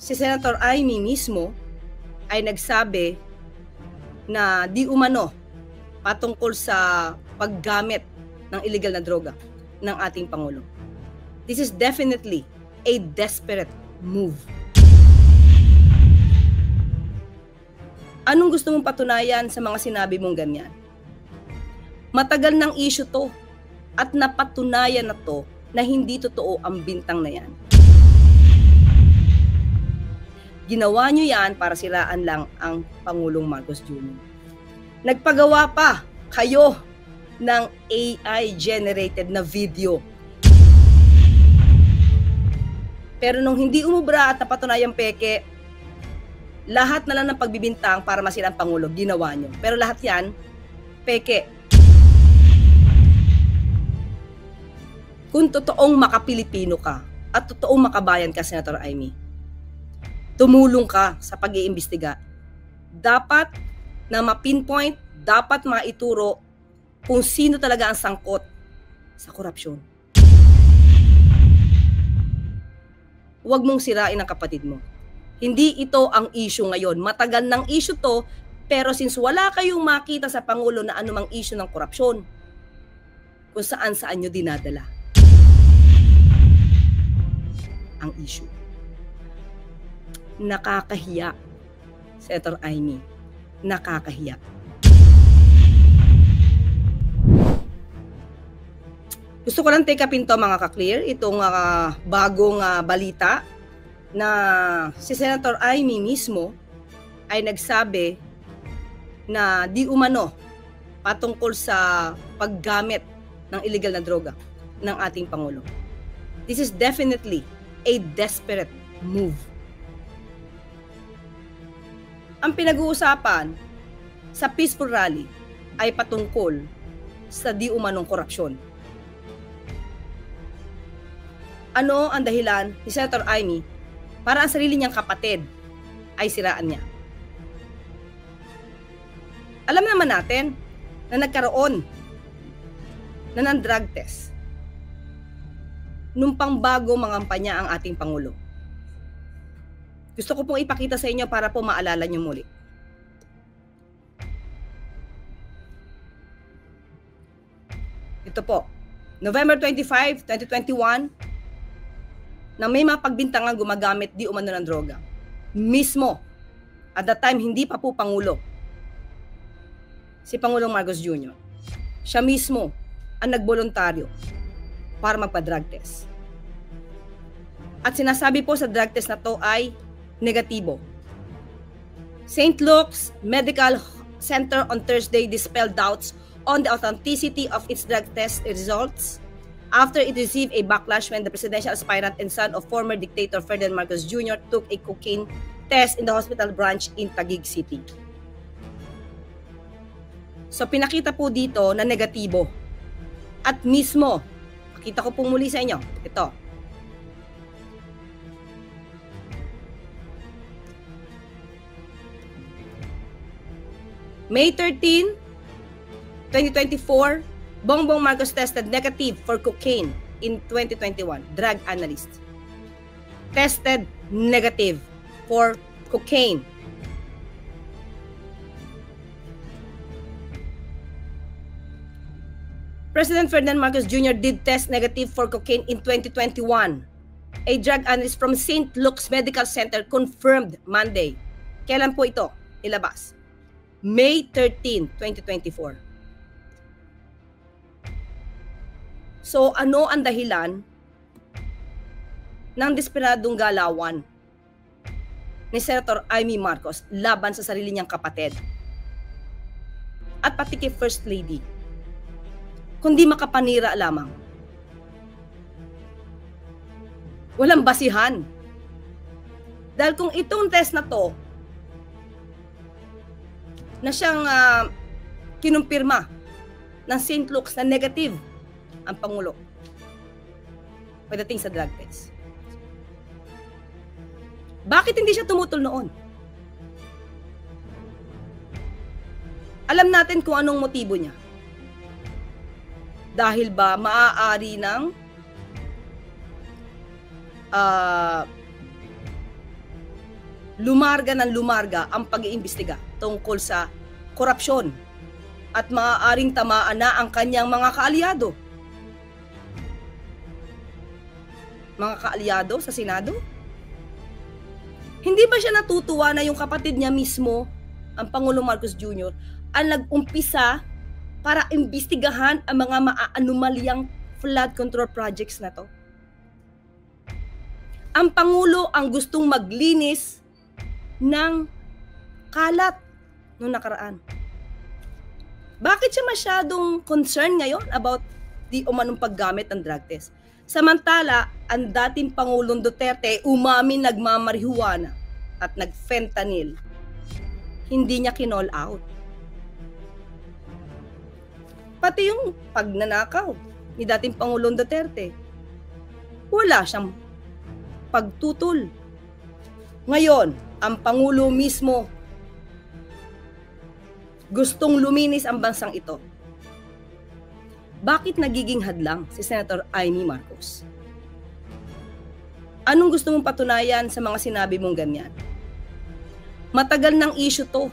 si Senator Amy mismo ay nagsabi na di umano patungkol sa paggamit ng illegal na droga ng ating Pangulo. This is definitely a desperate move. Anong gusto mong patunayan sa mga sinabi mong ganyan? Matagal ng issue to at napatunayan na to na hindi totoo ang bintang na yan. Ginawa nyo yan para siraan lang ang Pangulong Marcos Jr. Nagpagawa pa kayo ng AI-generated na video. Pero nung hindi umubra at napatunayang peke, lahat na lang ng pagbibintang para masira ang Pangulo, ginawa nyo. Pero lahat yan, peke. Kung totoong makapilipino ka at totoong makabayan ka, Senator Amy, tumulong ka sa pag-iimbestiga. Dapat na ma-pinpoint, dapat maituro kung sino talaga ang sangkot sa korupsyon. Huwag mong sirain ang kapatid mo. Hindi ito ang issue ngayon. Matagal ng issue to, pero since wala kayong makita sa Pangulo na anumang issue ng korupsyon, kung saan-saan nyo dinadala ang issue. Nakakahiya, Senator Amy. Nakakahiya. Gusto ko lang take upin to, mga ka-clear, itong bagong balita na si Senator Amy mismo ay nagsabi na di umano patungkol sa paggamit ng illegal na droga ng ating Pangulo. This is definitely a desperate move. Ang pinag-uusapan sa peaceful rally ay patungkol sa di umanong korupsyon. Ano ang dahilan ni Senator Amy para ang sarili niyang kapatid ay siraan niya? Alam naman natin na nagkaroon na ng drug test nung pangbago mangampanya ang ating Pangulo. Gusto ko pong ipakita sa inyo para po maalala niyo muli. Ito po, November 25, 2021, na may mga pagbintangang gumagamit di umano ng droga. Mismo, at that time hindi pa po Pangulo, si Pangulong Marcos Jr. Siya mismo ang nagboluntaryo para magpa-drug test. At sinasabi po sa drug test na to ay negatibo. St. Luke's Medical Center on Thursday dispelled doubts on the authenticity of its drug test results after it received a backlash when the presidential aspirant and son of former dictator Ferdinand Marcos Jr. took a cocaine test in the hospital branch in Taguig City. So pinakita po dito na negatibo. At mismo, pakita ko po muli sa inyo, ito. May 13, 2024, Bongbong Marcos tested negative for cocaine in 2021. Drug analyst tested negative for cocaine. President Ferdinand Marcos Jr. did test negative for cocaine in 2021. A drug analyst from St. Luke's Medical Center confirmed Monday. Kailan po ito ilabas? May 13, 2024. So ano ang dahilan ng desperadong galawan ni Senator Amy Marcos laban sa sarili niyang kapatid at pati kay First Lady, kundi makapanira lamang? Walang basihan. Dahil kung itong test na to na siyang kinumpirma ng St. Luke's na negative ang Pangulo pagdating sa drug test, bakit hindi siya tumutol noon? Alam natin kung anong motibo niya. Dahil ba maaari ng lumarga ng lumarga ang pag-iimbestiga tungkol sa korupsyon at maaaring tamaan na ang kanyang mga kaalyado. Mga kaalyado sa Senado? Hindi ba siya natutuwa na yung kapatid niya mismo, ang Pangulong Marcos Jr., ang nag-umpisa para imbestigahan ang mga maaanomalyang flood control projects na to? Ang Pangulo ang gustong maglinis ng kalat noong nakaraan. Bakit siya masyadong concerned ngayon about di umanong paggamit ng drug test? Samantala, ang dating Pangulong Duterte umamin nagmamarihuana at nagfentanyl. Hindi niya kinall out. Pati yung pagnanakaw ni dating Pangulong Duterte, wala siyang pagtutol. Ngayon, ang Pangulo mismo gustong luminis ang bansang ito. Bakit nagiging hadlang si Senator Amy Marcos? Anong gusto mong patunayan sa mga sinabi mong ganyan? Matagal ng issue to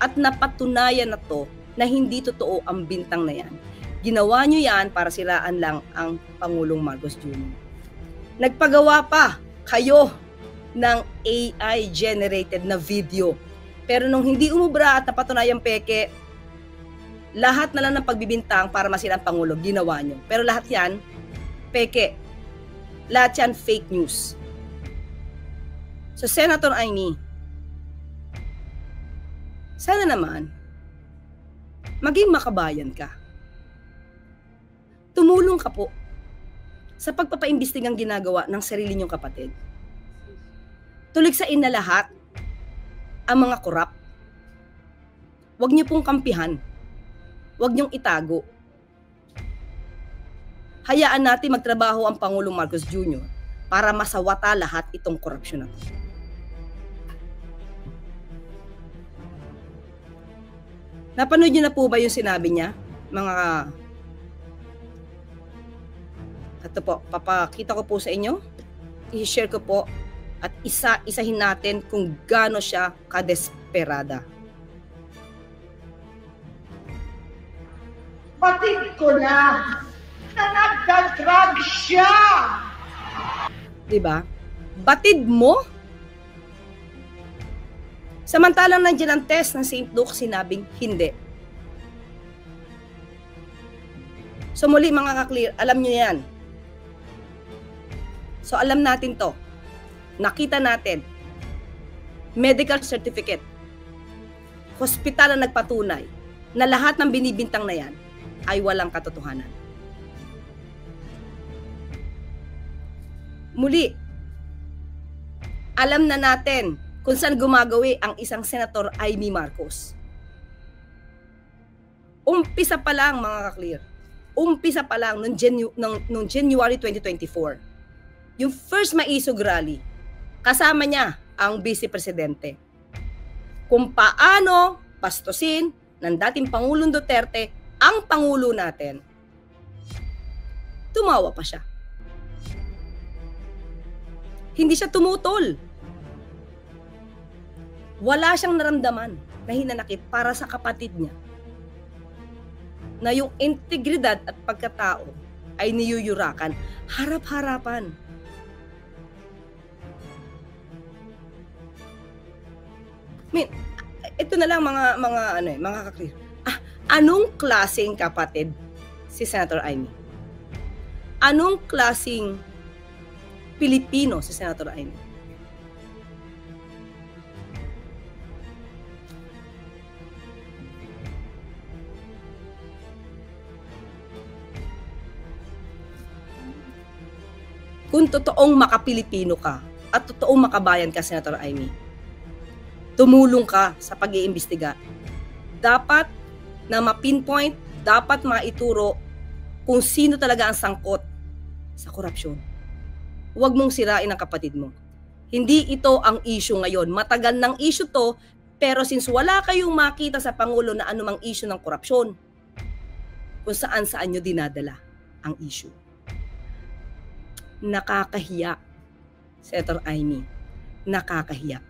at napatunayan na to na hindi totoo ang bintang na yan. Ginawa nyo yan para siraan lang ang Pangulong Marcos Jr. Nagpagawa pa kayo ng AI-generated na video. Pero nung hindi umubra at napatunayang peke, lahat na lang ng pagbibintang para masira ang Pangulo, ginawa nyo. Pero lahat yan, peke. Lahat yan, fake news. So, Senator Amy, sana naman, maging makabayan ka. Tumulong ka po sa pagpapaimbestigang ginagawa ng sarili niyong kapatid. Tuligsain na lahat ang mga korap. Huwag niyo pong kampihan. Huwag niyong itago. Hayaan natin magtrabaho ang Pangulong Marcos Jr. para masawata lahat itong korupsyon na ito. Napanood niyo na po ba yung sinabi niya? Ito po, papakita ko po sa inyo. I-share ko po at isa-isahin natin kung gaano siya kadesperada. Batid ko na nagdadrag siya. Diba? Batid mo? Samantalang nandiyan ang test ng St. Luke, sinabing hindi. So muli mga ka-clear, alam nyo yan. So alam natin to. Nakita natin. Medical certificate. Hospital na nagpatunay na lahat ng binibintang na yan ay walang katotohanan. Muli, alam na natin kung saan gumagawi ang isang Senator Amy Marcos. Umpisa pa lang mga ka-clear. Umpisa pa lang noong January 2024. Yung first maisog rally, kasama niya ang Vice Presidente. Kung paano pastusin ng dating Pangulong Duterte ang Pangulo natin. Tumawa pa siya. Hindi siya tumutol. Wala siyang naramdaman na hinanakit para sa kapatid niya. Na yung integridad at pagkatao ay niyuyurakan harap-harapan. Ito na lang mga ka-clear. Anong klaseng kapatid si Senator Amy? Anong klaseng Pilipino si Senator Amy? Kung totoong makapilipino ka at totoong makabayan ka, Senator Amy, tumulong ka sa pag-iimbestiga. Dapat na ma-pinpoint, dapat maituro kung sino talaga ang sangkot sa korupsyon. Huwag mong sirain ang kapatid mo. Hindi ito ang issue ngayon. Matagal ng issue to, pero since wala kayong makita sa Pangulo na anumang issue ng korupsyon, kung saan-saan nyo dinadala ang issue. Nakakahiya, Senator Amy. Nakakahiya.